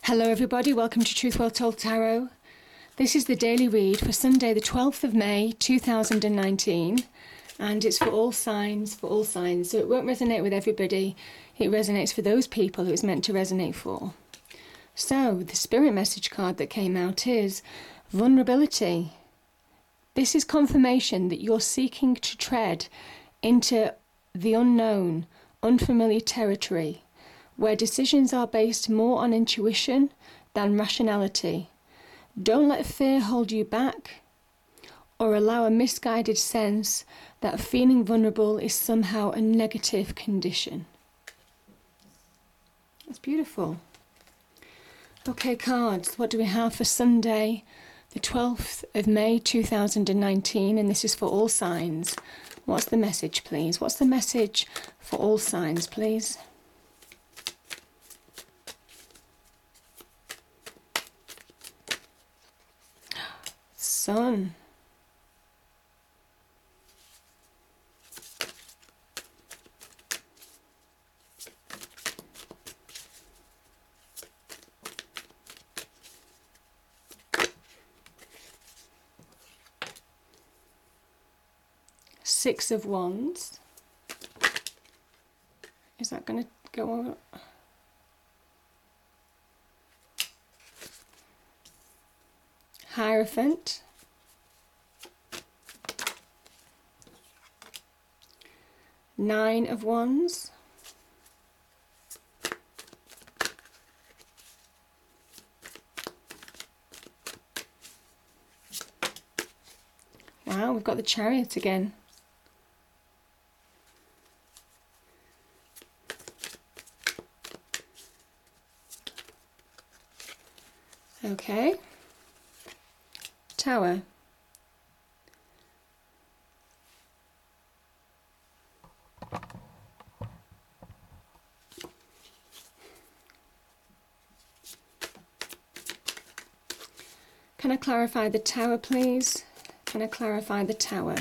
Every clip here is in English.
Hello everybody, welcome to Truth Well Told Tarot. This is the daily read for Sunday the 12th of May 2019 and it's for all signs, so it won't resonate with everybody, it resonates for those people who it's meant to resonate for. So the spirit message card that came out is vulnerability. This is confirmation that you're seeking to tread into the unknown, unfamiliar territory, where decisions are based more on intuition than rationality. Don't let fear hold you back or allow a misguided sense that feeling vulnerable is somehow a negative condition. That's beautiful. Okay, cards, what do we have for Sunday, the 12th of May 2019, and this is for all signs. What's the message, please? What's the message for all signs, please? Sun. Six of Wands. Is that going to go over? Hierophant. Nine of Wands. Wow, we've got the Chariot again. Okay. Tower. Can I clarify the Tower, please? Can I clarify the Tower?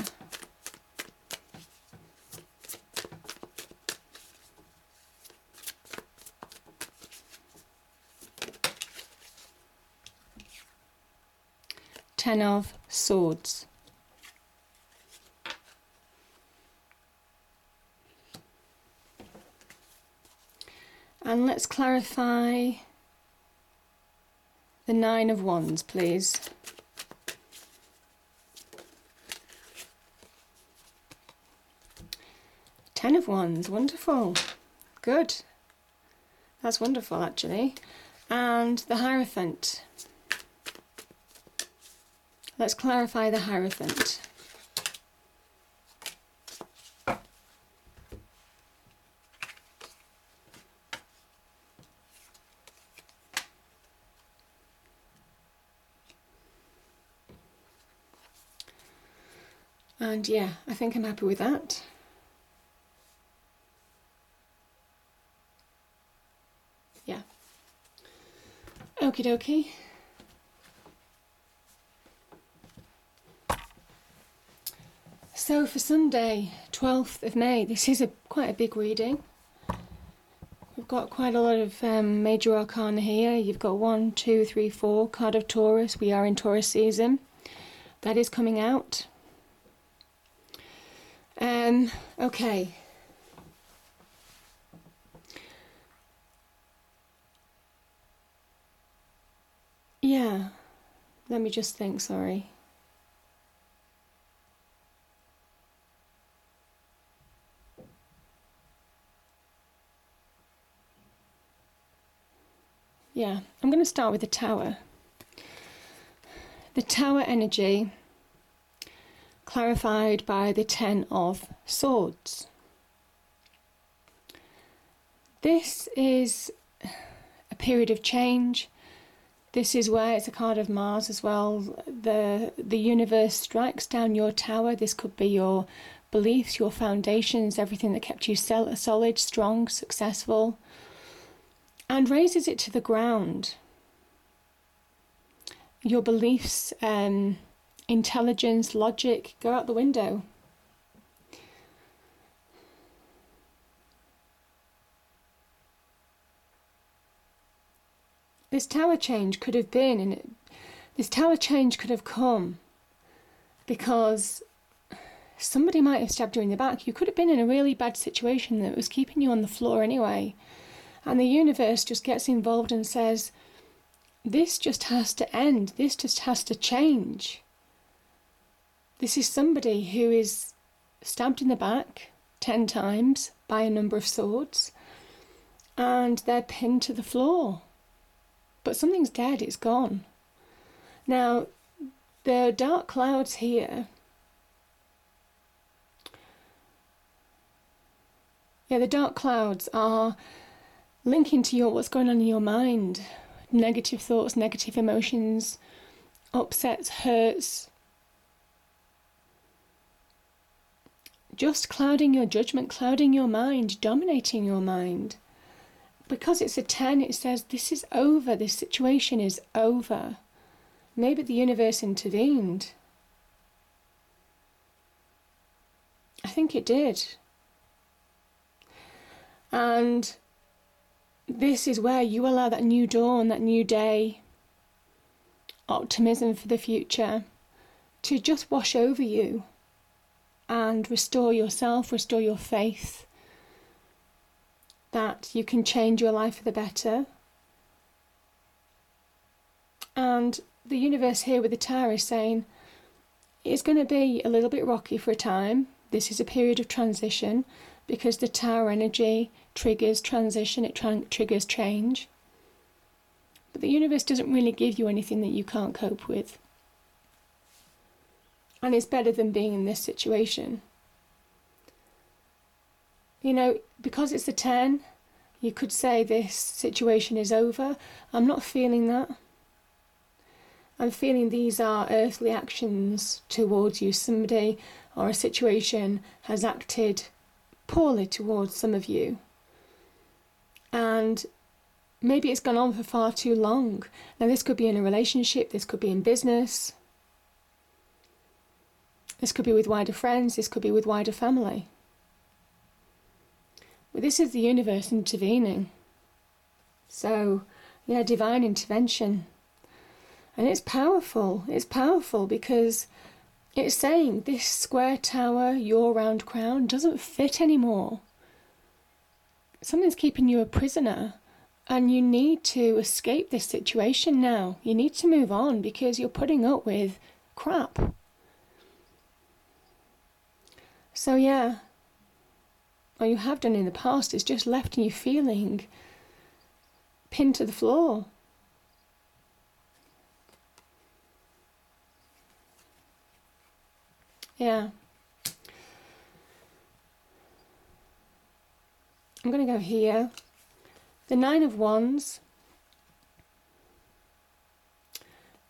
Ten of Swords. And let's clarify the Nine of Wands, please. Ten of Wands, wonderful. Good. That's wonderful, actually. And the Hierophant. Let's clarify the Hierophant. And yeah, I think I'm happy with that. Yeah. Okie dokie. So for Sunday, 12th of May, this is quite a big reading. We've got quite a lot of major arcana here. You've got 1, 2, 3, 4, card of Taurus. We are in Taurus season. That is coming out. Okay. Yeah, let me just think, sorry. Yeah, I'm going to start with the Tower. The Tower energy clarified by the Ten of Swords. This is a period of change. This is where it's a card of Mars as well. The universe strikes down your tower. This could be your beliefs, your foundations, everything that kept you solid, strong, successful, and raises it to the ground. Your beliefs, intelligence, logic go out the window. this tower change could have been, and this tower change could have come because somebody might have stabbed you in the back. You could have been in a really bad situation that was keeping you on the floor anyway. And the universe just gets involved and says, this just has to end. This just has to change. This is somebody who is stabbed in the back 10 times by a number of swords, and they're pinned to the floor. But something's dead, it's gone. Now, the dark clouds here, the dark clouds are linking to what's going on in your mind. Negative thoughts, negative emotions, upsets, hurts. Just clouding your judgment, clouding your mind, dominating your mind. Because it's a 10, it says this is over, this situation is over. Maybe the universe intervened. I think it did. And this is where you allow that new dawn, that new day, optimism for the future, to just wash over you and restore yourself, restore your faith that you can change your life for the better. And the universe here with the Tower is saying it's going to be a little bit rocky for a time. This is a period of transition because the Tower energy triggers transition, it triggers change. But the universe doesn't really give you anything that you can't cope with. And it's better than being in this situation. You know, because it's a 10, you could say this situation is over. I'm not feeling that. I'm feeling these are earthly actions towards you. Somebody or a situation has acted poorly towards some of you. And maybe it's gone on for far too long. Now, this could be in a relationship, this could be in business, this could be with wider friends, this could be with wider family. But this is the universe intervening. So, yeah, divine intervention. And it's powerful. It's powerful because it's saying this square tower, your round crown, doesn't fit anymore. Something's keeping you a prisoner, and you need to escape this situation now. You need to move on because you're putting up with crap. So yeah, or you have done in the past, it's just left you feeling pinned to the floor. Yeah. I'm going to go here. The 9 of Wands.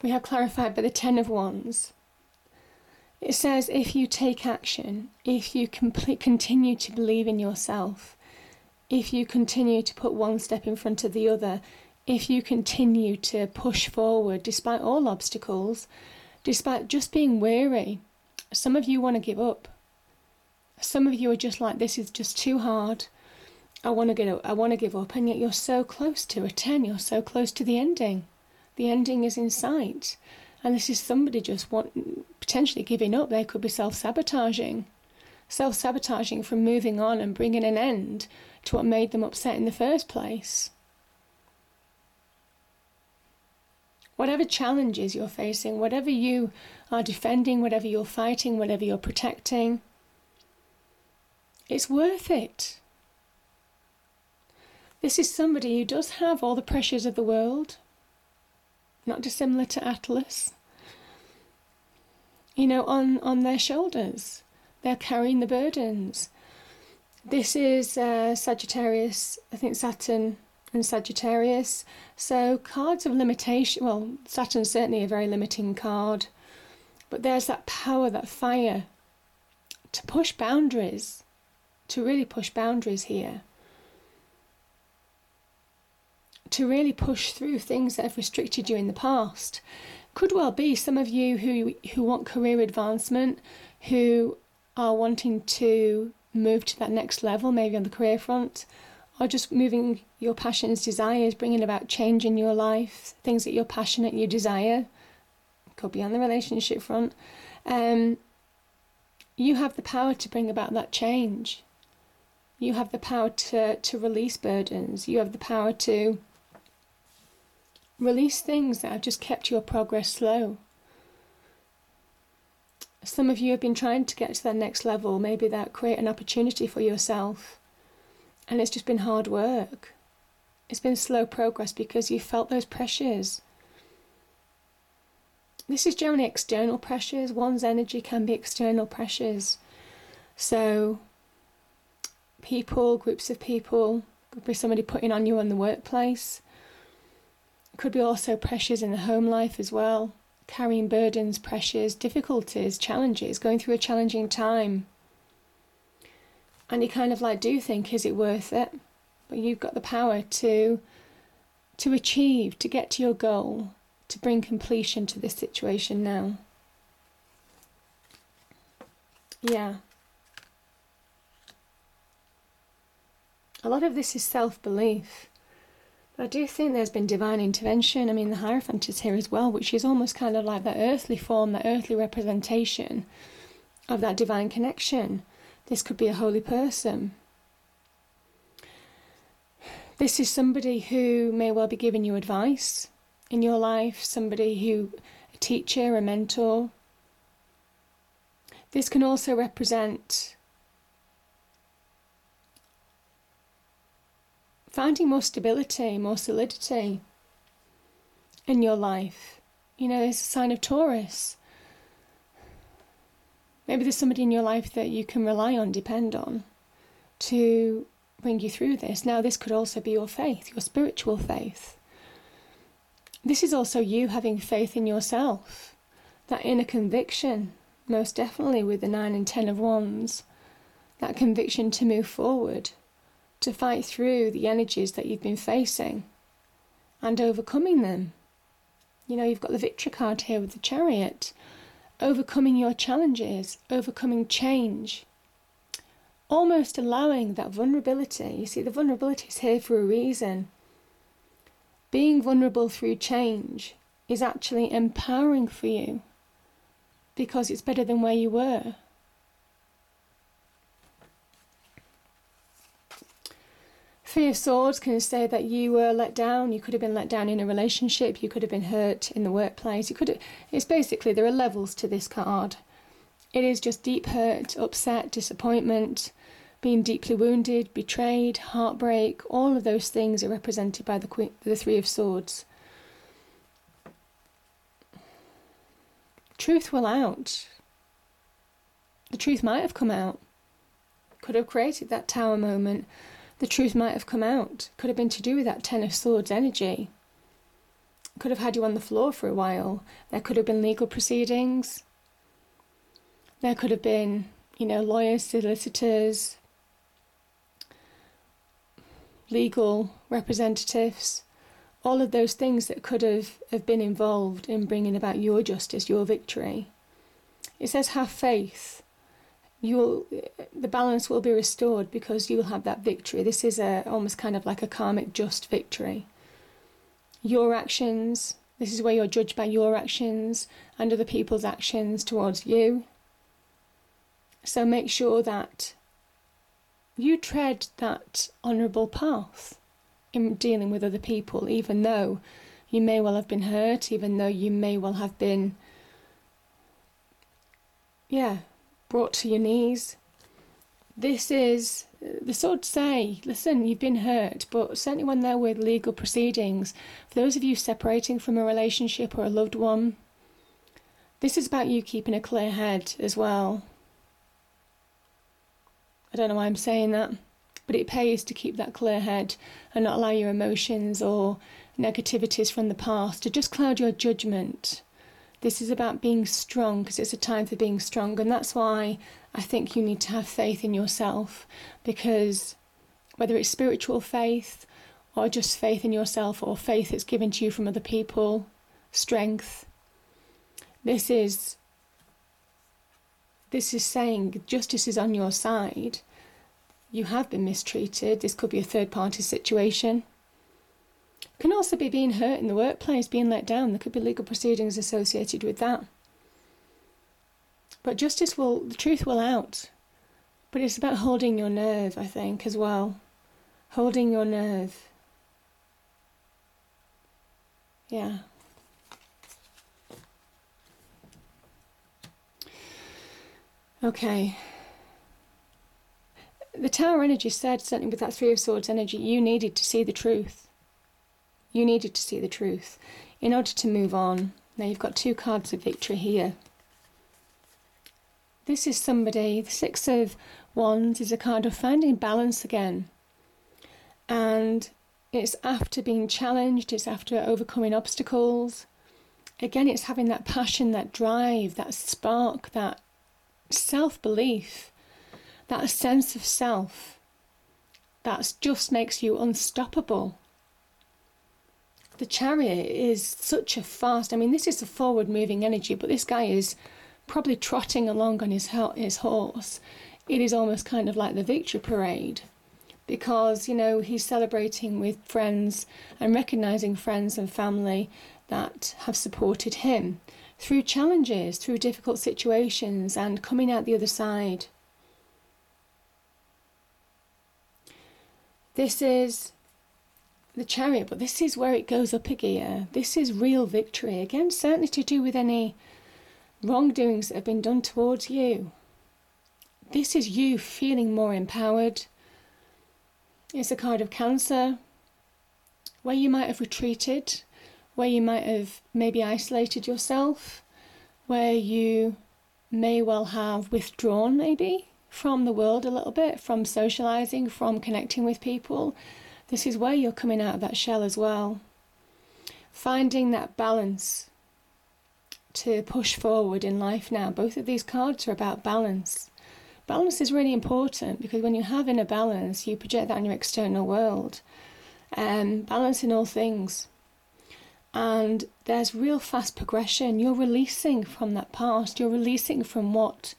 We have clarified by the 10 of Wands. It says if you take action, if you continue to believe in yourself, if you continue to put one step in front of the other, if you continue to push forward despite all obstacles, despite just being weary. Some of you want to give up. Some of you are just like, this is just too hard. I want to give up, and yet you're so close to a 10, you're so close to the ending. The ending is in sight. And this is somebody just potentially giving up. They could be self-sabotaging from moving on and bringing an end to what made them upset in the first place. Whatever challenges you're facing, whatever you are defending, whatever you're fighting, whatever you're protecting, it's worth it. This is somebody who does have all the pressures of the world, not dissimilar to Atlas. You know, on their shoulders. They're carrying the burdens. This is Sagittarius, I think Saturn and Sagittarius. So cards of limitation, well, Saturn's certainly a very limiting card, but there's that power, that fire to push boundaries, to really push boundaries here. To really push through things that have restricted you in the past. Could well be some of you who want career advancement, who are wanting to move to that next level, maybe on the career front, or just moving your passions, desires, bringing about change in your life, things that you're passionate, you desire, could be on the relationship front, you have the power to bring about that change. You have the power to release burdens. You have the power to release things that have just kept your progress slow. Some of you have been trying to get to that next level, maybe that create an opportunity for yourself. And it's just been hard work. It's been slow progress because you felt those pressures. This is generally external pressures. One's energy can be external pressures. So people, groups of people, could be somebody putting on you in the workplace. Could be also pressures in the home life as well. Carrying burdens, pressures, difficulties, challenges, going through a challenging time. And you kind of like do think, is it worth it? But you've got the power to achieve, to get to your goal, to bring completion to this situation now. Yeah. A lot of this is self-belief. But I do think there's been divine intervention. I mean, the Hierophant is here as well, which is almost kind of like that earthly form, that earthly representation of that divine connection. This could be a holy person. This is somebody who may well be giving you advice in your life, somebody who, a teacher, a mentor. This can also represent finding more stability, more solidity in your life. You know, it's a sign of Taurus. Maybe there's somebody in your life that you can rely on, depend on, to bring you through this. Now, this could also be your faith, your spiritual faith. This is also you having faith in yourself, that inner conviction, most definitely with the 9 and 10 of Wands, that conviction to move forward, to fight through the energies that you've been facing and overcoming them. You know, you've got the Victory card here with the Chariot. Overcoming your challenges, overcoming change, almost allowing that vulnerability. You see, the vulnerability is here for a reason. Being vulnerable through change is actually empowering for you because it's better than where you were. Three of Swords can say that you were let down. You could have been let down in a relationship. You could have been hurt in the workplace. It's basically, there are levels to this card. It is just deep hurt, upset, disappointment, being deeply wounded, betrayed, heartbreak. All of those things are represented by the Three of Swords. Truth will out. The truth might have come out. Could have created that Tower moment. The truth might have come out. Could have been to do with that 10 of Swords energy. Could have had you on the floor for a while. There could have been legal proceedings. There could have been, you know, lawyers, solicitors, legal representatives. All of those things that could have been involved in bringing about your justice, your victory. It says have faith. The balance will be restored because you will have that victory. This is almost kind of like a karmic just victory. Your actions, this is where you're judged by your actions and other people's actions towards you. So make sure that you tread that honourable path in dealing with other people, even though you may well have been hurt, even though you may well have been, brought to your knees. This is, the swords say, listen, you've been hurt, but certainly when they're with legal proceedings, for those of you separating from a relationship or a loved one, this is about you keeping a clear head as well. I don't know why I'm saying that, but it pays to keep that clear head and not allow your emotions or negativities from the past to just cloud your judgment. This is about being strong because it's a time for being strong, and that's why I think you need to have faith in yourself, because whether it's spiritual faith or just faith in yourself or faith that's given to you from other people, strength, this is saying justice is on your side. you have been mistreated. This could be a third-party situation. It can also be being hurt in the workplace, being let down. There could be legal proceedings associated with that. But the truth will out. But it's about holding your nerve, I think, as well. Holding your nerve. Yeah. Okay. The Tower energy said, certainly with that Three of Swords energy, you needed to see the truth. You needed to see the truth in order to move on. Now you've got 2 cards of victory here. This is somebody, the Six of Wands is a card of finding balance again. And it's after being challenged, it's after overcoming obstacles. Again, it's having that passion, that drive, that spark, that self-belief, that sense of self that just makes you unstoppable. The Chariot is such a fast, this is a forward moving energy, but this guy is probably trotting along on his horse. It is almost kind of like the victory parade, because he's celebrating with friends and recognizing friends and family that have supported him through challenges, through difficult situations, and coming out the other side. This is the Chariot, but this is where it goes up a gear. This is real victory. Again, certainly to do with any wrongdoings that have been done towards you. This is you feeling more empowered. It's a card of Cancer, where you might have retreated, where you might have maybe isolated yourself, where you may well have withdrawn maybe from the world a little bit, from socializing, from connecting with people. This is where you're coming out of that shell as well. Finding that balance to push forward in life now. Both of these cards are about balance. Balance is really important, because when you have inner balance, you project that on your external world. Balance in all things. And there's real fast progression. You're releasing from that past. You're releasing from what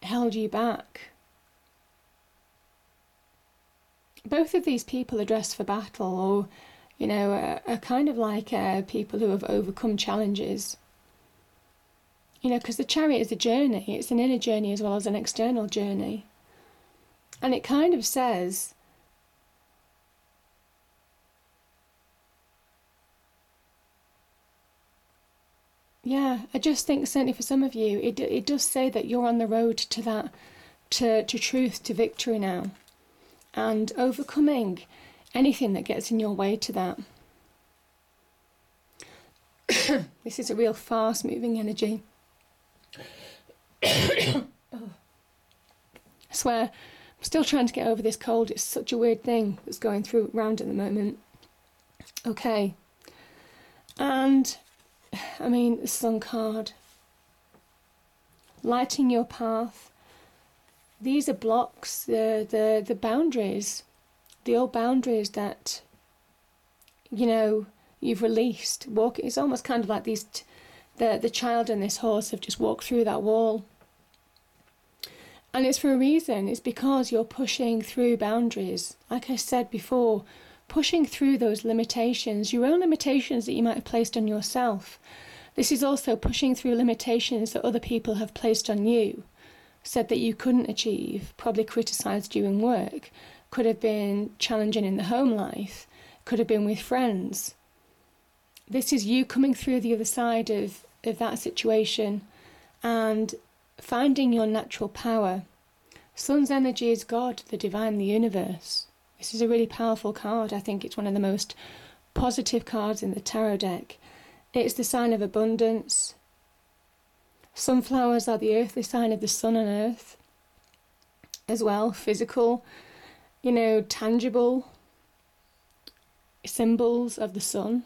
held you back. Both of these people are dressed for battle, or are kind of like people who have overcome challenges. Because the Chariot is a journey. It's an inner journey as well as an external journey. And it kind of says, I just think certainly for some of you, it does say that you're on the road to that, to truth, to victory now. And overcoming anything that gets in your way to that. This is a real fast moving energy. I swear, I'm still trying to get over this cold. It's such a weird thing that's going around at the moment. Okay. And, the Sun card. Lighting your path. These are blocks, the boundaries, the old boundaries that, you've released. It's almost kind of like the child and this horse have just walked through that wall. And it's for a reason. It's because you're pushing through boundaries. Like I said before, pushing through those limitations, your own limitations that you might have placed on yourself. This is also pushing through limitations that other people have placed on you, said that you couldn't achieve, probably criticised you in work, could have been challenging in the home life, could have been with friends. This is you coming through the other side of that situation and finding your natural power. Sun's energy is God, the divine, the universe. This is a really powerful card. I think it's one of the most positive cards in the tarot deck. It's the sign of abundance. Sunflowers are the earthly sign of the sun and earth as well, physical, tangible symbols of the sun.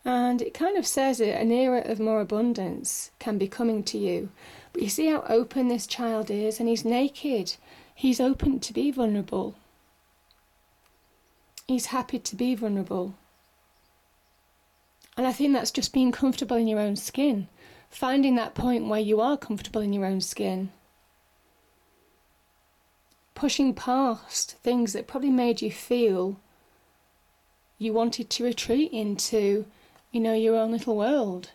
And it kind of says that an era of more abundance can be coming to you. But you see how open this child is, and he's naked. He's open to be vulnerable. He's happy to be vulnerable. And I think that's just being comfortable in your own skin. Finding that point where you are comfortable in your own skin. pushing past things that probably made you feel you wanted to retreat into, your own little world.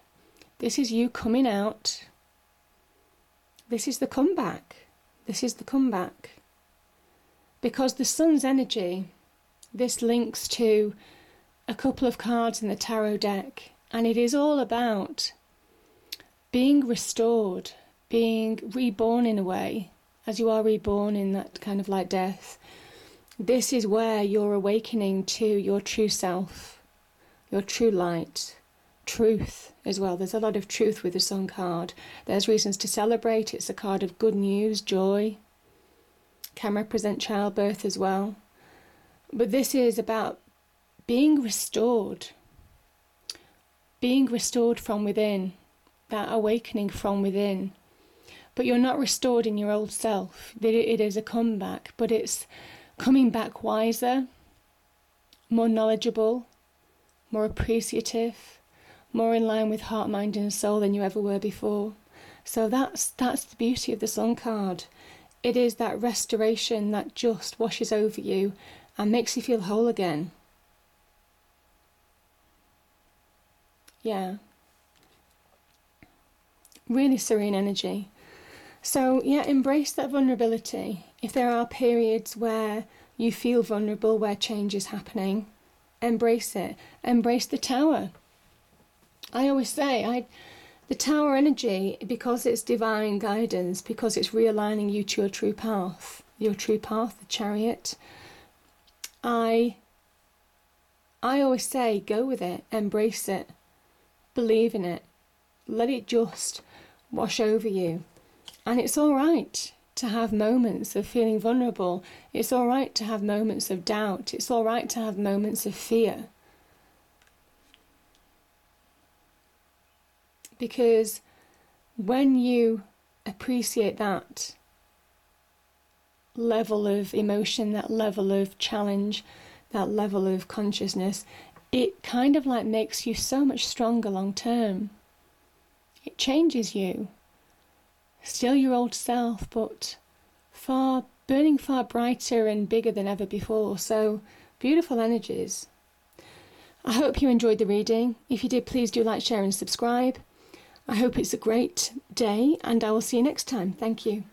This is you coming out. This is the comeback. This is the comeback. Because the sun's energy, this links to a couple of cards in the tarot deck, and it is all about being restored, being reborn in a way, as you are reborn in that kind of like death. This is where you're awakening to your true self, your true light, truth as well. There's a lot of truth with the Sun card. There's reasons to celebrate. It's a card of good news, joy. Can represent childbirth as well. But this is about being restored from within, that awakening from within. But you're not restored in your old self. It is a comeback, but it's coming back wiser, more knowledgeable, more appreciative, more in line with heart, mind and soul than you ever were before. So that's the beauty of the Sun card. It is that restoration that just washes over you and makes you feel whole again. Yeah. Really serene energy. So yeah, embrace that vulnerability. If there are periods where you feel vulnerable, where change is happening, embrace it. Embrace the Tower. I always say, the Tower energy, because it's divine guidance, because it's realigning you to your true path, the Chariot, I always say, go with it, embrace it, believe in it, let it just wash over you. And it's all right to have moments of feeling vulnerable. It's all right to have moments of doubt. It's all right to have moments of fear. Because when you appreciate that level of emotion, that level of challenge, that level of consciousness, it kind of like makes you so much stronger long term. It changes you. Still your old self, but burning far brighter and bigger than ever before. So beautiful energies. I hope you enjoyed the reading. If you did, please do like, share and subscribe. I hope it's a great day, and I will see you next time. Thank you.